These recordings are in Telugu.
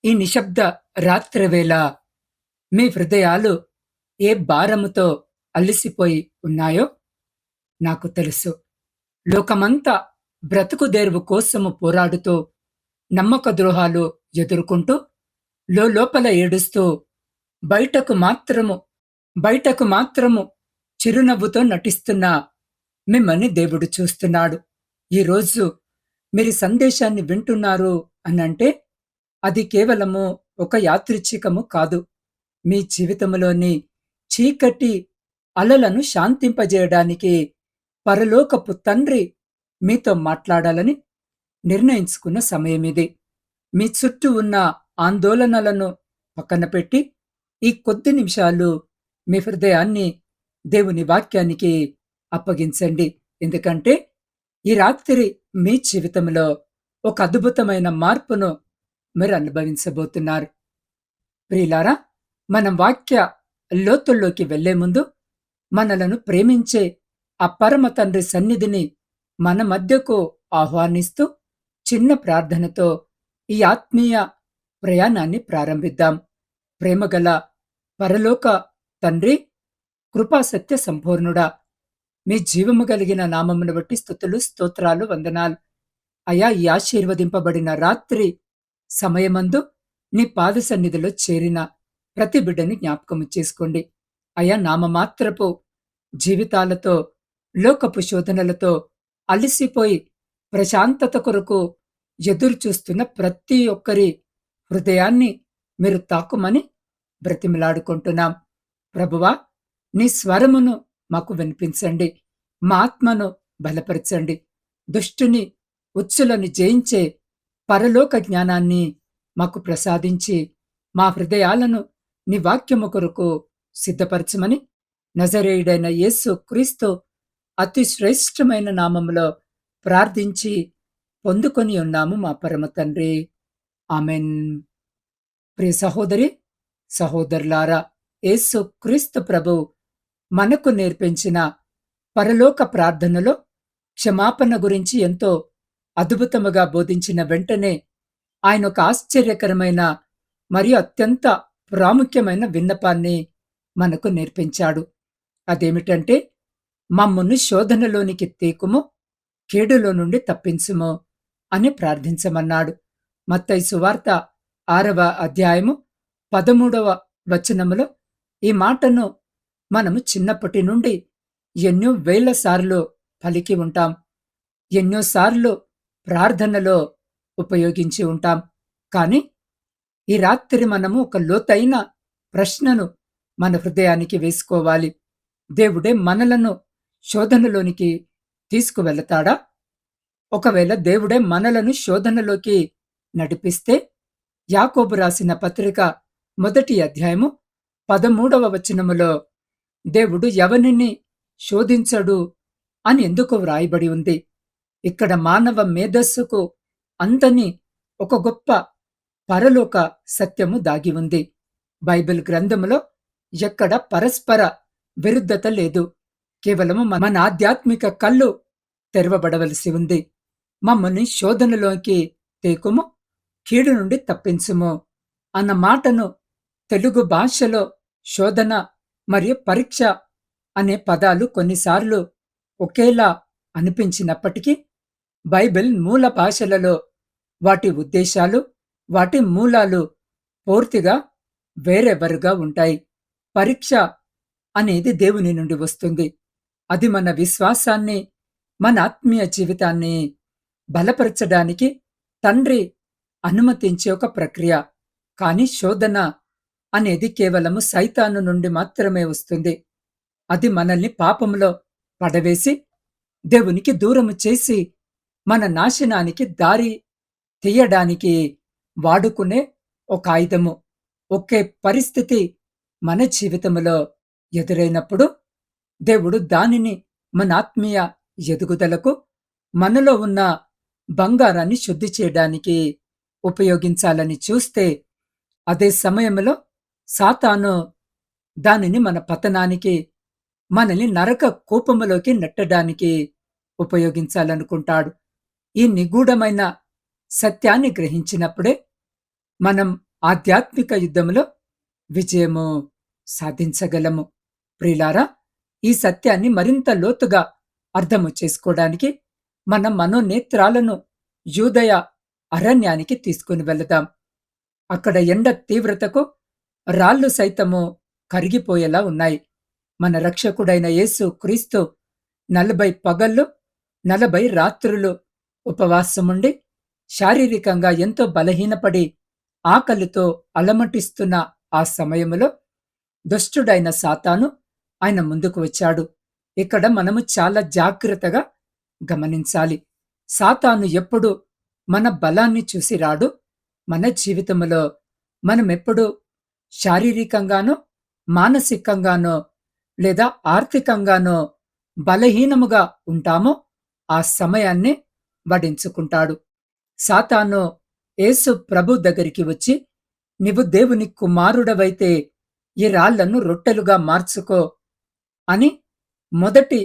ఈ నిశ్శబ్ద రాత్రివేళ మీ హృదయాలు ఏ భారముతో అలసిపోయి ఉన్నాయో నాకు తెలుసు. లోకమంతా బ్రతుకుదెరువు కోసము పోరాడుతూ, నమ్మక ద్రోహాలు ఎదుర్కొంటూ, లోలోపల ఏడుస్తూ, బయటకు మాత్రము బయటకు మాత్రము చిరునవ్వుతో నటిస్తున్న మిమ్మల్ని దేవుడు చూస్తున్నాడు. ఈరోజు మీరు సందేశాన్ని వింటున్నారు అనంటే అది కేవలము ఒక యాదృచ్ఛికము కాదు. మీ జీవితంలోని చీకటి అలలను శాంతింపజేయడానికి పరలోకపు తండ్రి మీతో మాట్లాడాలని నిర్ణయించుకున్న సమయమిది. మీ చుట్టూ ఉన్న ఆందోళనలను పక్కన పెట్టి ఈ కొద్ది నిమిషాలు మీ హృదయాన్ని దేవుని వాక్యానికి అప్పగించండి. ఎందుకంటే ఈ రాత్రి మీ జీవితంలో ఒక అద్భుతమైన మార్పును మీరు అనుభవించబోతున్నారు. ప్రియులారా, మనం వాక్య లోతుల్లోకి వెళ్లే ముందు మనలను ప్రేమించే ఆ పరమ తండ్రి సన్నిధిని మన మధ్యకు ఆహ్వానిస్తూ చిన్న ప్రార్థనతో ఈ ఆత్మీయ ప్రయాణాన్ని ప్రారంభిద్దాం. ప్రేమగల పరలోక తండ్రి, కృపాసత్య సంపూర్ణుడా, మీ జీవము కలిగిన నామమును బట్టి స్తుతులు, స్తోత్రాలు, వందనాలు. అయా, ఈ ఆశీర్వదింపబడిన రాత్రి సమయమందు నీ పాద సన్నిధిలో చేరిన ప్రతి బిడ్డని జ్ఞాపకము చేసుకోండి. అయా, నామమాత్రపు జీవితాలతో, లోకపు శోధనలతో అలసిపోయి ప్రశాంతత కొరకు ఎదురు చూస్తున్న ప్రతి ఒక్కరి హృదయాన్ని మీరు తాకుమని బ్రతిమలాడుకుంటున్నాం. ప్రభువా, నీ స్వరమును మాకు వినిపించండి. మా ఆత్మను బలపరచండి. దుష్టుని ఉచ్చులను జయించే పరలోక జ్ఞానాన్ని మాకు ప్రసాదించి మా హృదయాలను నీ వాక్యము కొరకు సిద్ధపరచమని నజరేయుడైన యేసు క్రీస్తు అతి శ్రేష్టమైన నామములో ప్రార్థించి పొందుకొని ఉన్నాము మా పరమ తండ్రి. ఆమెన్. ప్రియ సహోదరి, సహోదరులారా, యేసు క్రీస్తు ప్రభు మనకు నేర్పించిన పరలోక ప్రార్థనలో క్షమాపణ గురించి ఎంతో అద్భుతముగా బోధించిన వెంటనే ఆయన ఒక ఆశ్చర్యకరమైన మరియు అత్యంత ప్రాముఖ్యమైన విన్నపాన్ని మనకు నేర్పించాడు. అదేమిటంటే, మమ్మును శోధనలోనికి తేకుము, కీడులో నుండి తప్పించుము అని ప్రార్థించమన్నాడు. మత్తయి సువార్త 6వ అధ్యాయము 13వ వచనములో ఈ మాటను మనము చిన్నప్పటి నుండి ఎన్నో వేల సార్లు పలికి ఉంటాం. ఎన్నోసార్లు ప్రార్థనలో ఉపయోగించి ఉంటాం. కానీ ఈ రాత్రి మనము ఒక లోతైన ప్రశ్నను మన హృదయానికి వేసుకోవాలి. దేవుడే మనలను శోధనలోనికి తీసుకువెళతాడా? ఒకవేళ దేవుడే మనలను శోధనలోకి నడిపిస్తే, యాకోబు రాసిన పత్రిక 1వ అధ్యాయము 13వ వచనములో దేవుడు ఎవరిని శోధించడు అని ఎందుకు వ్రాయబడి ఉంది? ఇక్కడ మానవ మేధస్సుకు అందని ఒక గొప్ప పరలోక సత్యము దాగి ఉంది. బైబిల్ గ్రంథములో ఎక్కడ పరస్పర విరుద్ధత లేదు. కేవలము మన ఆధ్యాత్మిక కళ్ళు తెరవబడవలసి ఉంది. మమ్మల్ని శోధనలోకి తేకుము, కీడు నుండి తప్పించుము అన్న మాటను తెలుగు భాషలో శోధన మరియు పరీక్ష అనే పదాలు కొన్నిసార్లు ఒకేలా అనిపించినప్పటికీ బైబిల్ మూల భాషలలో వాటి ఉద్దేశాలు, వాటి మూలాలు పూర్తిగా వేరెవరుగా ఉంటాయి. పరీక్ష అనేది దేవుని నుండి వస్తుంది. అది మన విశ్వాసాన్ని, మన ఆత్మీయ జీవితాన్ని బలపరచడానికి తండ్రి అనుమతించే ఒక ప్రక్రియ. కానీ శోధన అనేది కేవలము సైతాను నుండి మాత్రమే వస్తుంది. అది మనల్ని పాపంలో పడవేసి దేవునికి దూరము చేసి మన నాశనానికి దారి తీయడానికి వాడుకునే ఒక ఆయుధము. ఒకే పరిస్థితి మన జీవితంలో ఎదురైనప్పుడు దేవుడు దానిని మన ఆత్మీయ ఎదుగుదలకు, మనలో ఉన్న బంగారాన్ని శుద్ధి చేయడానికి ఉపయోగించాలని చూస్తే, అదే సమయంలో సాతాను దానిని మన పతనానికి, మనల్ని నరక కూపములోకి నెట్టడానికి ఉపయోగించాలనుకుంటాడు. ఈ నిగూఢమైన సత్యాన్ని గ్రహించినప్పుడే మనం ఆధ్యాత్మిక యుద్ధంలో విజయము సాధించగలము. ప్రియులారా, ఈ సత్యాన్ని మరింత లోతుగా అర్థము చేసుకోవడానికి మన మనోనేత్రాలను యూదయ అరణ్యానికి తీసుకుని వెళదాం. అక్కడ ఎండ తీవ్రతకు రాళ్ళు సైతము కరిగిపోయేలా ఉన్నాయి. మన రక్షకుడైన యేసు క్రీస్తు 40 పగళ్ళు 40 రాత్రులు ఉపవాసముండి శారీరకంగా ఎంతో బలహీనపడి ఆకలితో అలమటిస్తున్న ఆ సమయములో దుష్టుడైన సాతాను ఆయన ముందుకు వచ్చాడు. ఇక్కడ మనము చాలా జాగ్రత్తగా గమనించాలి. సాతాను ఎప్పుడు మన బలాన్ని చూసి రాడు. మన జీవితంలో మనమెప్పుడు శారీరకంగానో మానసికంగానో లేదా ఆర్థికంగానో బలహీనముగా ఉంటామో ఆ సమయాన్నే వడించుకుంటాడు. సాతాను యేసు ప్రభు దగ్గరికి వచ్చి, నీవు దేవుని కుమారుడవైతే ఈ రాళ్లను రొట్టెలుగా మార్చుకో అని మొదటి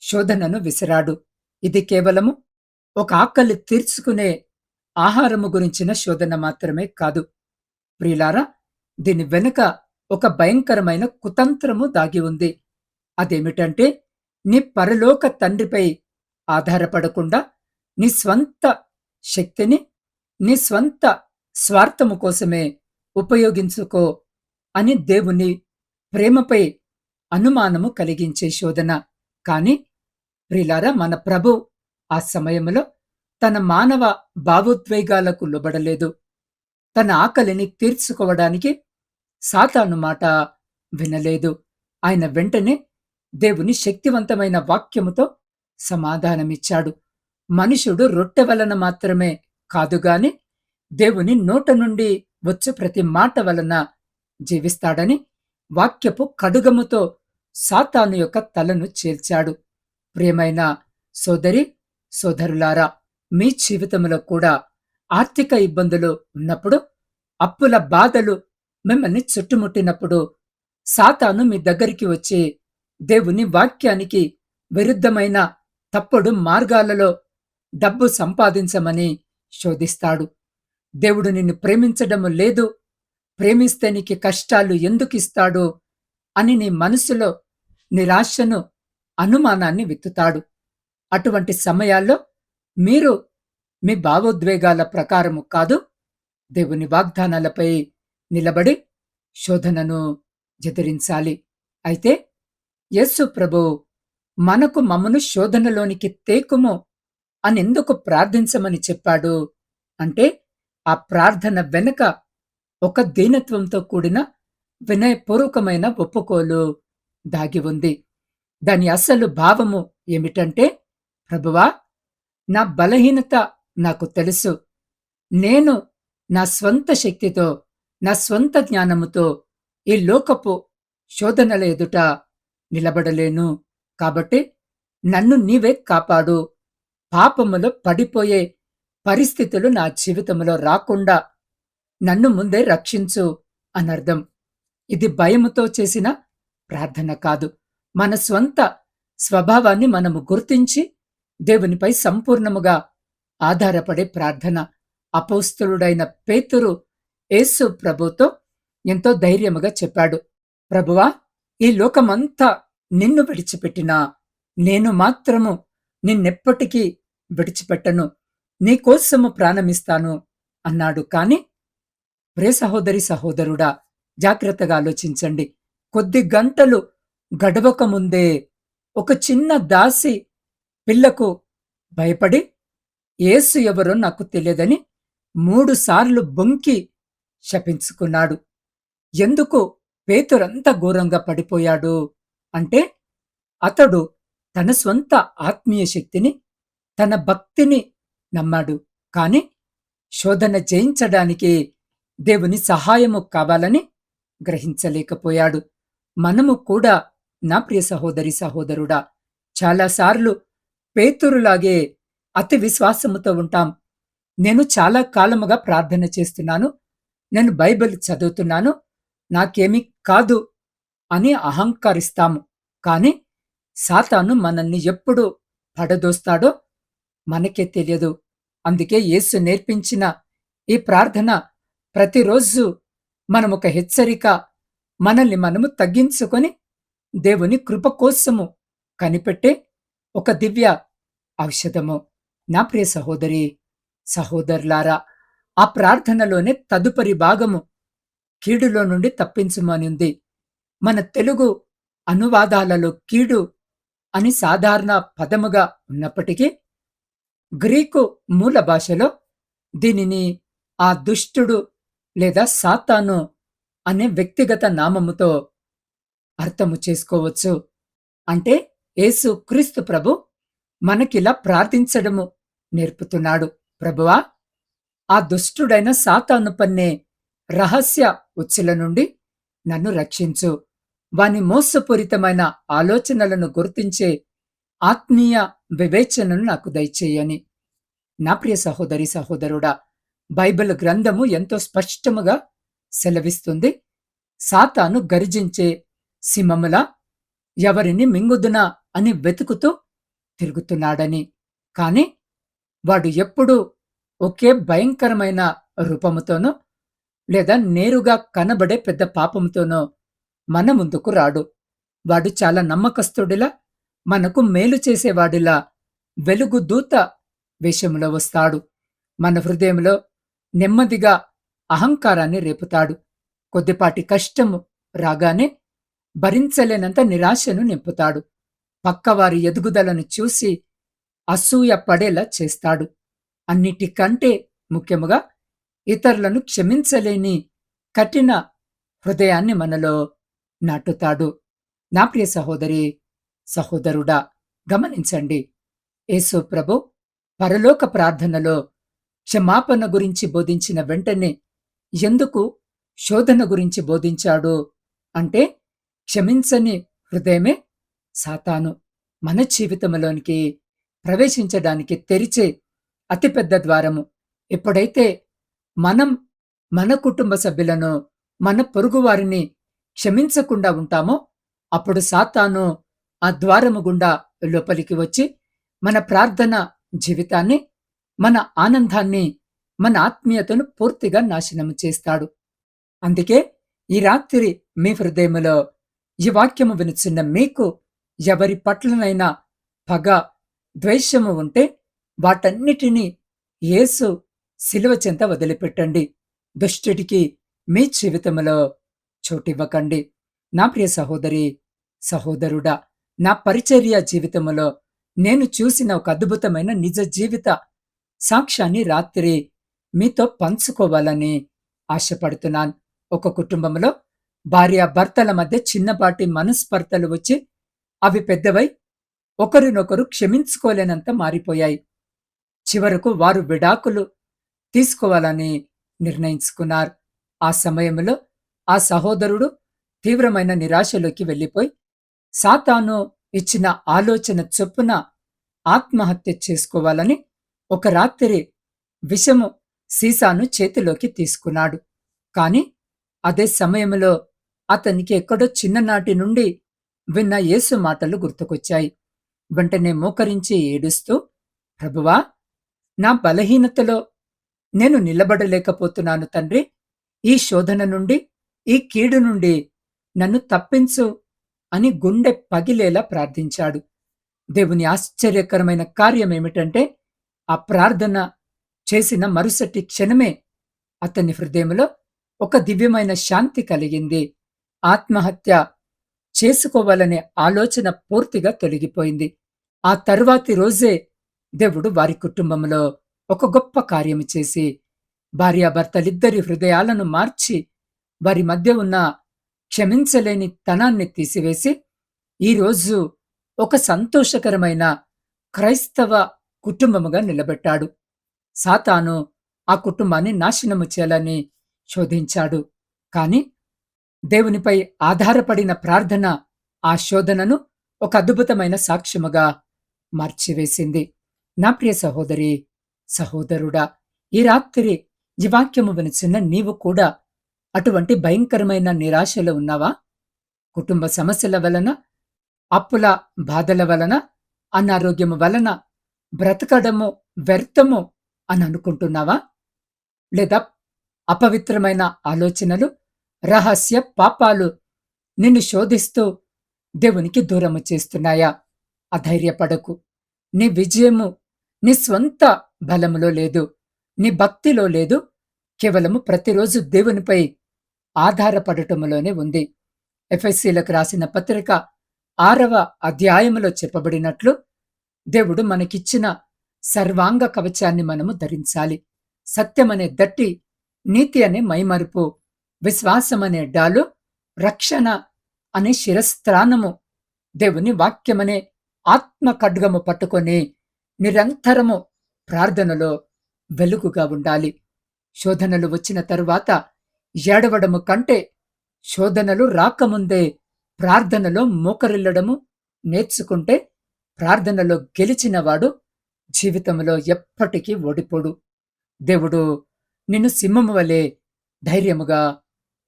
శోధనను విసిరాడు. ఇది కేవలము ఒక ఆకలి తీర్చుకునే ఆహారము గురించిన శోధన మాత్రమే కాదు. ప్రియులారా, దీని వెనుక ఒక భయంకరమైన కుతంత్రము దాగి ఉంది. అదేమిటంటే, నీ పరలోక తండ్రిపై ఆధారపడకుండా నీ స్వంత శక్తిని నీ స్వంత స్వార్థము కోసమే ఉపయోగించుకో అని దేవుని ప్రేమపై అనుమానము కలిగించే శోధన. కాని ప్రియులారా, మన ప్రభు ఆ సమయంలో తన మానవ భావోద్వేగాలకు లోబడలేదు. తన ఆకలిని తీర్చుకోవడానికి సాతాను మాట వినలేదు. ఆయన వెంటనే దేవుని శక్తివంతమైన వాక్యముతో సమాధానమిచ్చాడు. మనుషుడు రొట్టె వలన మాత్రమే కాదుగాని దేవుని నోట నుండి వచ్చు ప్రతి మాట వలన జీవిస్తాడని వాక్యపు కడుగముతో సాతాను యొక్క తలను చీల్చాడు. ప్రియమైన సోదరి సోదరులారా, మీ జీవితంలో కూడా ఆర్థిక ఇబ్బందులు ఉన్నప్పుడు, అప్పుల బాధలు మిమ్మల్ని చుట్టుముట్టినప్పుడు సాతాను మీ దగ్గరికి వచ్చి దేవుని వాక్యానికి విరుద్ధమైన తప్పుడు మార్గాలలో డబ్బు సంపాదించమని శోధిస్తాడు. దేవుడు నిన్ను ప్రేమించడము లేదు, ప్రేమిస్తే నీకు కష్టాలు ఎందుకిస్తాడు అని నీ మనసులో నిరాశను, అనుమానాన్ని విత్తుతాడు. అటువంటి సమయాల్లో మీరు మీ భావోద్వేగాల ప్రకారము కాదు, దేవుని వాగ్దానాలపై నిలబడి శోధనను ఎదిరించాలి. అయితే యేసు ప్రభు మనకు మమ్మను శోధనలోనికి తేకుము అనెందుకు ప్రార్థించమని చెప్పాడు అంటే, ఆ ప్రార్థన వెనుక ఒక దీనత్వంతో కూడిన వినయపూర్వకమైన ఒప్పుకోలు దాగి ఉంది. దాని అసలు భావము ఏమిటంటే, ప్రభువా, నా బలహీనత నాకు తెలుసు. నేను నా స్వంత శక్తితో, నా స్వంత జ్ఞానముతో ఈ లోకపు శోధనల ఎదుట నిలబడలేను. కాబట్టి నన్ను నీవే కాపాడు. పాపములో పడిపోయే పరిస్థితులు నా జీవితంలో రాకుండా నన్ను ముందే రక్షించు అనర్థం. ఇది భయముతో చేసిన ప్రార్థన కాదు. మన స్వంత స్వభావాన్ని మనము గుర్తించి దేవునిపై సంపూర్ణముగా ఆధారపడే ప్రార్థన. అపోస్తలుడైన పేతురు యేసు ప్రభుతో ఎంతో ధైర్యముగా చెప్పాడు, ప్రభువా, ఈ లోకమంతా నిన్ను విడిచిపెట్టినా నేను మాత్రము నిన్నెప్పటికీ విడిచిపెట్టను, నీకోసము ప్రాణమిస్తాను అన్నాడు. కాని ప్రియ సహోదరి సహోదరుడా, జాగ్రత్తగా ఆలోచించండి. కొద్ది గంటలు గడవక ముందే ఒక చిన్న దాసి పిల్లకు భయపడి యేసు ఎవరో నాకు తెలియదని 3 సార్లు బొంకి శపించుకున్నాడు. ఎందుకు పేతురంత ఘోరంగా పడిపోయాడు అంటే, అతడు తన స్వంత ఆత్మీయ శక్తిని, తన భక్తిని నమ్మాడు. కాని శోధన జయించడానికి దేవుని సహాయము కావాలని గ్రహించలేకపోయాడు. మనము కూడా, నా ప్రియ సహోదరి సహోదరుడా, చాలాసార్లు పేతురులాగే అతి విశ్వాసముతో ఉంటాం. నేను చాలా కాలముగా ప్రార్థన చేస్తున్నాను, నేను బైబిల్ చదువుతున్నాను, నాకేమీ కాదు అని అహంకరిస్తాము. కాని సాతాను మనల్ని ఎప్పుడు పడదోస్తాడో మనకే తెలియదు. అందుకే యేసు నేర్పించిన ఈ ప్రార్థన ప్రతిరోజు మనమొక హెచ్చరిక, మనల్ని మనము తగ్గించుకొని దేవుని కృప కోసము కనిపెట్టే ఒక దివ్య ఔషధము. నా ప్రియ సహోదరి, సహోదరులారా, ఆ ప్రార్థనలోనే తదుపరి భాగము కీడులో నుండి తప్పించుమనింది. మన తెలుగు అనువాదాలలో కీడు అని సాధారణ పదముగా ఉన్నప్పటికీ, గ్రీకు మూల భాషలో దీనిని ఆ దుష్టుడు లేదా సాతాను అనే వ్యక్తిగత నామముతో అర్థము చేసుకోవచ్చు. అంటే యేసు క్రీస్తు ప్రభు మనకిలా ప్రార్థించడము నేర్పుతున్నాడు. ప్రభువా, ఆ దుష్టుడైన సాతాను పన్నే రహస్య ఉచ్చుల నుండి నన్ను రక్షించు. వాని మోసపూరితమైన ఆలోచనలను గుర్తించే ఆత్మీయ వివేచనను నాకు దయచేయని. నా ప్రియ సహోదరి, సహోదరుడా, బైబిల్ గ్రంథము ఎంతో స్పష్టముగా సెలవిస్తుంది. సాతాను గర్జించే సింహములా ఎవరిని మింగుదునా అని వెతుకుతూ తిరుగుతున్నాడని. కాని వాడు ఎప్పుడూ ఒకే భయంకరమైన రూపముతోనో లేదా నేరుగా కనబడే పెద్ద పాపముతోనో మన ముందుకు రాడు. వాడు చాలా నమ్మకస్తుడిలా, మనకు మేలు చేసేవాడిలా వెలుగు దూత వేషములో వస్తాడు. మన హృదయంలో నెమ్మదిగా అహంకారాన్ని రేపుతాడు. కొద్దిపాటి కష్టము రాగానే భరించలేనంత నిరాశను నింపుతాడు. పక్కవారి ఎదుగుదలను చూసి అసూయ పడేలా చేస్తాడు. అన్నిటికంటే ముఖ్యముగా ఇతరులను క్షమించలేని కఠిన హృదయాన్ని మనలో నాటుతాడు. నా ప్రియ సహోదరి, సహోదరుడా, గమనించండి. యేసు ప్రభు పరలోక ప్రార్థనలో క్షమాపణ గురించి బోధించిన వెంటనే ఎందుకు శోధన గురించి బోధించాడు అంటే, క్షమించని హృదయమే సాతాను మన జీవితంలోనికి ప్రవేశించడానికి తెరిచే అతిపెద్ద ద్వారము. ఎప్పుడైతే మనం మన కుటుంబ సభ్యులను, మన పొరుగువారిని క్షమించకుండా ఉంటామో, అప్పుడు సాతాను ఆ ద్వారము గుండా లోపలికి వచ్చి మన ప్రార్థన జీవితాన్ని, మన ఆనందాన్ని, మన ఆత్మీయతను పూర్తిగా నాశనము చేస్తాడు. అందుకే ఈ రాత్రి మీ హృదయములో ఈ వాక్యము వినుచున్న మీకు ఎవరి పట్లనైనా పగ, ద్వేషము ఉంటే వాటన్నిటినీ యేసు శిలువ చెంత వదిలిపెట్టండి. దుష్టుడికి మీ జీవితంలో చోటివ్వకండి. నా ప్రియ సహోదరి, సహోదరుడా, నా పరిచర్య జీవితములో నేను చూసిన ఒక అద్భుతమైన నిజ జీవిత సాక్ష్యాన్ని రాత్రి మీతో పంచుకోవాలని ఆశపడుతున్నాను. ఒక కుటుంబంలో భార్యాభర్తల మధ్య చిన్నపాటి మనస్పర్ధలు వచ్చి అవి పెద్దవై ఒకరినొకరు క్షమించుకోలేనంత మారిపోయాయి. చివరకు వారు విడాకులు తీసుకోవాలని నిర్ణయించుకున్నారు. ఆ సమయంలో ఆ సహోదరుడు తీవ్రమైన నిరాశలోకి వెళ్ళిపోయి సాతాను ఇచ్చిన ఆలోచన చొప్పున ఆత్మహత్య చేసుకోవాలని ఒక రాత్రి విషము సీసాను చేతిలోకి తీసుకున్నాడు. కాని అదే సమయంలో అతనికి ఎక్కడో చిన్ననాటి నుండి విన్న యేసు మాటలు గుర్తుకొచ్చాయి. వెంటనే మోకరించి ఏడుస్తూ, ప్రభువా, నా బలహీనతలో నేను నిలబడలేకపోతున్నాను తండ్రి. ఈ శోధన నుండి, ఈ కీడు నుండి నన్ను తప్పించు అని గుండె పగిలేలా ప్రార్థించాడు. దేవుని ఆశ్చర్యకరమైన కార్యమేమిటంటే, ఆ ప్రార్థన చేసిన మరుసటి క్షణమే అతని హృదయంలో ఒక దివ్యమైన శాంతి కలిగింది. ఆత్మహత్య చేసుకోవాలనే ఆలోచన పూర్తిగా తొలగిపోయింది. ఆ తరువాతి రోజే దేవుడు వారి కుటుంబంలో ఒక గొప్ప కార్యము చేసి భార్యాభర్తలిద్దరి హృదయాలను మార్చి వారి మధ్య ఉన్న క్షమించలేని తనాన్ని తీసివేసి ఈరోజు ఒక సంతోషకరమైన క్రైస్తవ కుటుంబముగా నిలబెట్టాడు. సాతాను ఆ కుటుంబాన్ని నాశనము చేయాలని శోధించాడు. కాని దేవునిపై ఆధారపడిన ప్రార్థన ఆ శోధనను ఒక అద్భుతమైన సాక్ష్యముగా మార్చివేసింది. నా ప్రియ సహోదరి, సహోదరుడా, ఈ రాత్రి ఈ వాక్యము వినుచున్న నీవు కూడా అటువంటి భయంకరమైన నిరాశలో ఉన్నావా? కుటుంబ సమస్యల వలన, అప్పుల బాధల వలన, అనారోగ్యము వలన బ్రతకడము వ్యర్థము అని అనుకుంటున్నావా? లేదా అపవిత్రమైన ఆలోచనలు, రహస్య పాపాలు నిన్ను శోధిస్తూ దేవునికి దూరము చేస్తున్నాయా? అధైర్యపడకు. నీ విజయము నీ స్వంత బలములో లేదు, నీ భక్తిలో లేదు, కేవలము ప్రతిరోజు దేవునిపై ఆధారపడటములోనే ఉంది. ఎఫెసీలకు రాసిన పత్రిక 6వ అధ్యాయములో చెప్పబడినట్లు దేవుడు మనకిచ్చిన సర్వాంగ కవచాన్ని మనము ధరించాలి. సత్యమనే దట్టి, నీతి అనే మైమరుపు, విశ్వాసమనే డాలు, రక్షణ అనే శిరస్త్రాణము, దేవుని వాక్యమనే ఆత్మ ఖడ్గము పట్టుకొని నిరంతరము ప్రార్థనలో వెలుగుగా ఉండాలి. శోధనలు వచ్చిన తరువాత ఏడవడము కంటే శోధనలు రాకముందే ప్రార్థనలో మోకరిల్లడము నేర్చుకుంటే ప్రార్థనలో గెలిచినవాడు జీవితంలో ఎప్పటికీ ఓడిపోడు. దేవుడు నిన్ను సింహము వలె ధైర్యముగా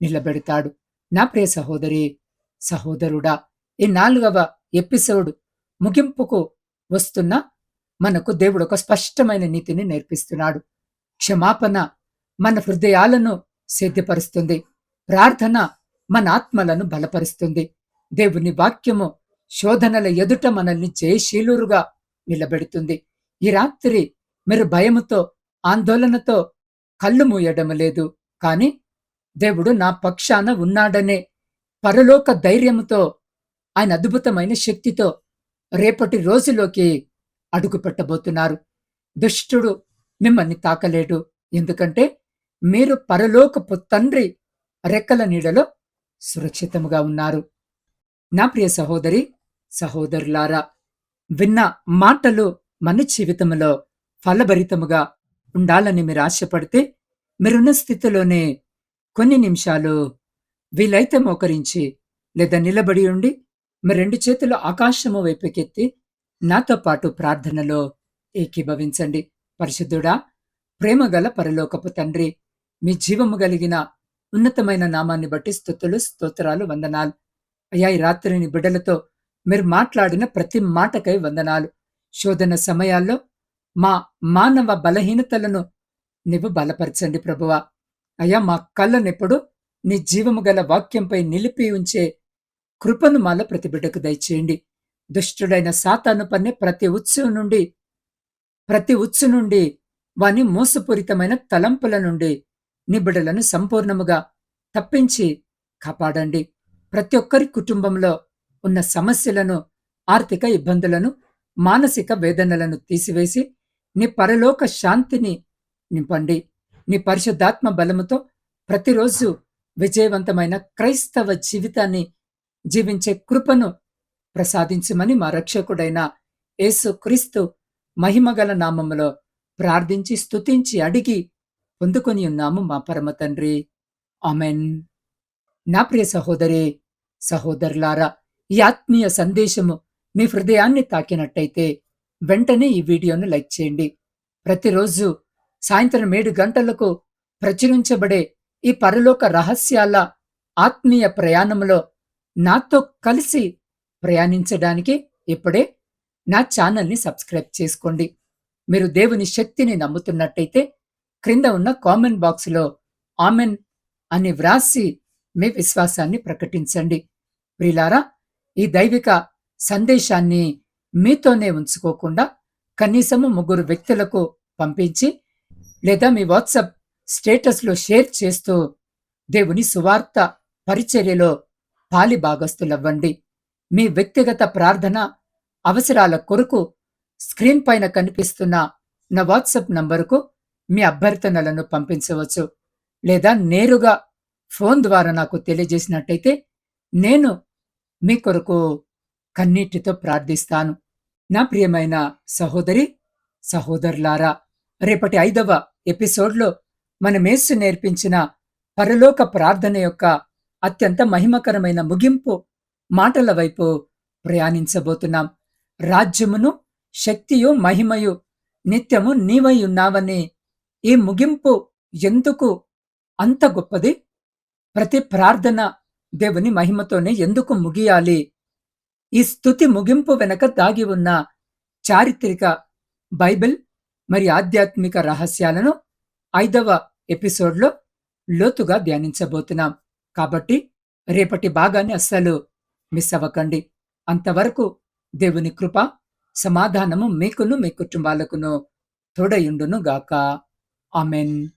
నిలబెడతాడు. నా ప్రియ సహోదరి, సహోదరుడా, ఈ 4వ ఎపిసోడ్ ముగింపుకు వస్తున్న మనకు దేవుడు ఒక స్పష్టమైన నీతిని నేర్పిస్తున్నాడు. క్షమాపణ మన హృదయాలను సిద్ధపరుస్తుంది. ప్రార్థన మన ఆత్మలను బలపరుస్తుంది. దేవుని వాక్యము శోధనల ఎదుట మనల్ని జయశీలురుగా నిలబెడుతుంది. ఈ రాత్రి మీరు భయముతో, ఆందోళనతో కళ్ళు మూయడం లేదు, కాని దేవుడు నా పక్షాన ఉన్నాడనే పరలోక ధైర్యముతో, ఆయన అద్భుతమైన శక్తితో రేపటి రోజులోకి అడుగు పెట్టబోతున్నారు. దుష్టుడు మిమ్మల్ని తాకలేడు, ఎందుకంటే మీరు పరలోకపు తండ్రి రెక్కల నీడలో సురక్షితముగా ఉన్నారు. నా ప్రియ సహోదరి, సహోదరులారా, విన్న మాటలు మన జీవితంలో ఫలభరితముగా ఉండాలని మీరు ఆశపడితే మీరున్న స్థితిలోనే కొన్ని నిమిషాలు వీలైతే మోకరించి లేదా నిలబడి ఉండి మీ 2 చేతులు ఆకాశము వైపుకెత్తి నాతో పాటు ప్రార్థనలో ఏకీభవించండి. పరిశుద్ధుడా, ప్రేమగల పరలోకపు తండ్రి, మీ జీవము కలిగిన ఉన్నతమైన నామాన్ని బట్టి స్తుతులు, స్తోత్రాలు, వందనాలు. అయ్యా, ఈ రాత్రిని బిడ్డలతో మీరు మాట్లాడిన ప్రతి మాటకై వందనాలు. శోధన సమయాల్లో మా మానవ బలహీనతలను నీవు బలపరచండి ప్రభువా. అయ్యా, మా కళ్ళనెప్పుడు నీ జీవము గల వాక్యంపై నిలిపి ఉంచే కృపను మాలో ప్రతి బిడ్డకు దయచేయండి. దుష్టుడైన సాతాను పన్నే ప్రతి ఉచ్చు నుండి వాని మోసపూరితమైన తలంపుల నుండి నీ బిడ్డలను సంపూర్ణముగా తప్పించి కాపాడండి. ప్రతి ఒక్కరి కుటుంబంలో ఉన్న సమస్యలను, ఆర్థిక ఇబ్బందులను, మానసిక వేదనలను తీసివేసి నీ పరలోక శాంతిని నింపండి. నీ పరిశుద్ధాత్మ బలముతో ప్రతిరోజు విజయవంతమైన క్రైస్తవ జీవితాన్ని జీవించే కృపను ప్రసాదించమని మా రక్షకుడైన యేసు క్రీస్తు మహిమగల నామములో ప్రార్థించి స్తుతించి అడిగి పొందుకొని ఉన్నాము మా పరమ తండ్రి. ఆమెన్. నా ప్రియ సహోదరి, సహోదరులారా, ఈ ఆత్మీయ సందేశము మీ హృదయాన్ని తాకినట్టయితే వెంటనే ఈ వీడియోను లైక్ చేయండి. ప్రతిరోజు సాయంత్రం 7 గంటలకు ప్రచురించబడే ఈ పరలోక రహస్యాల ఆత్మీయ ప్రయాణంలో నాతో కలిసి ప్రయాణించడానికి ఇప్పుడే నా ఛానల్ని సబ్స్క్రైబ్ చేసుకోండి. మీరు దేవుని శక్తిని నమ్ముతున్నట్టయితే క్రింద ఉన్న కామెంట్ బాక్స్లో ఆమెన్ అని వ్రాసి మీ విశ్వాసాన్ని ప్రకటించండి. ప్రియులారా, ఈ దైవిక సందేశాన్ని మీతోనే ఉంచుకోకుండా కనీసము 3 వ్యక్తులకు పంపించి లేదా మీ వాట్సాప్ స్టేటస్లో షేర్ చేస్తూ దేవుని సువార్త పరిచర్యలో పాలి భాగస్తులవ్వండి. మీ వ్యక్తిగత ప్రార్థన అవసరాల కొరకు స్క్రీన్ పైన కనిపిస్తున్న నా వాట్సాప్ నంబరుకు మీ అభ్యర్థనలను పంపించవచ్చు. లేదా నేరుగా ఫోన్ ద్వారా నాకు తెలియజేసినట్టయితే నేను మీ కొరకు కన్నీటితో ప్రార్థిస్తాను. నా ప్రియమైన సహోదరి, సహోదరులారా, రేపటి 5వ ఎపిసోడ్లో మనమేసు నేర్పించిన పరలోక ప్రార్థన యొక్క అత్యంత మహిమకరమైన ముగింపు మాటల వైపు ప్రయాణించబోతున్నాం. రాజ్యమును, శక్తియు, మహిమయు నిత్యము నీవై ఉన్నావని ఈ ముగింపు ఎందుకు అంత గొప్పది? ప్రతి ప్రార్థన దేవుని మహిమతోనే ఎందుకు ముగియాలి? ఈ స్తుతి ముగింపు వెనక దాగి ఉన్న చారిత్రక బైబిల్ మరి ఆధ్యాత్మిక రహస్యాలను 5వ ఎపిసోడ్లో లోతుగా ధ్యానించబోతున్నాం. కాబట్టి రేపటి భాగాన్ని అస్సలు మిస్ అవ్వకండి. అంతవరకు దేవుని కృప, సమాధానము మీకును, మీ కుటుంబాలకును తోడయుండును గాక. ఆమేన్.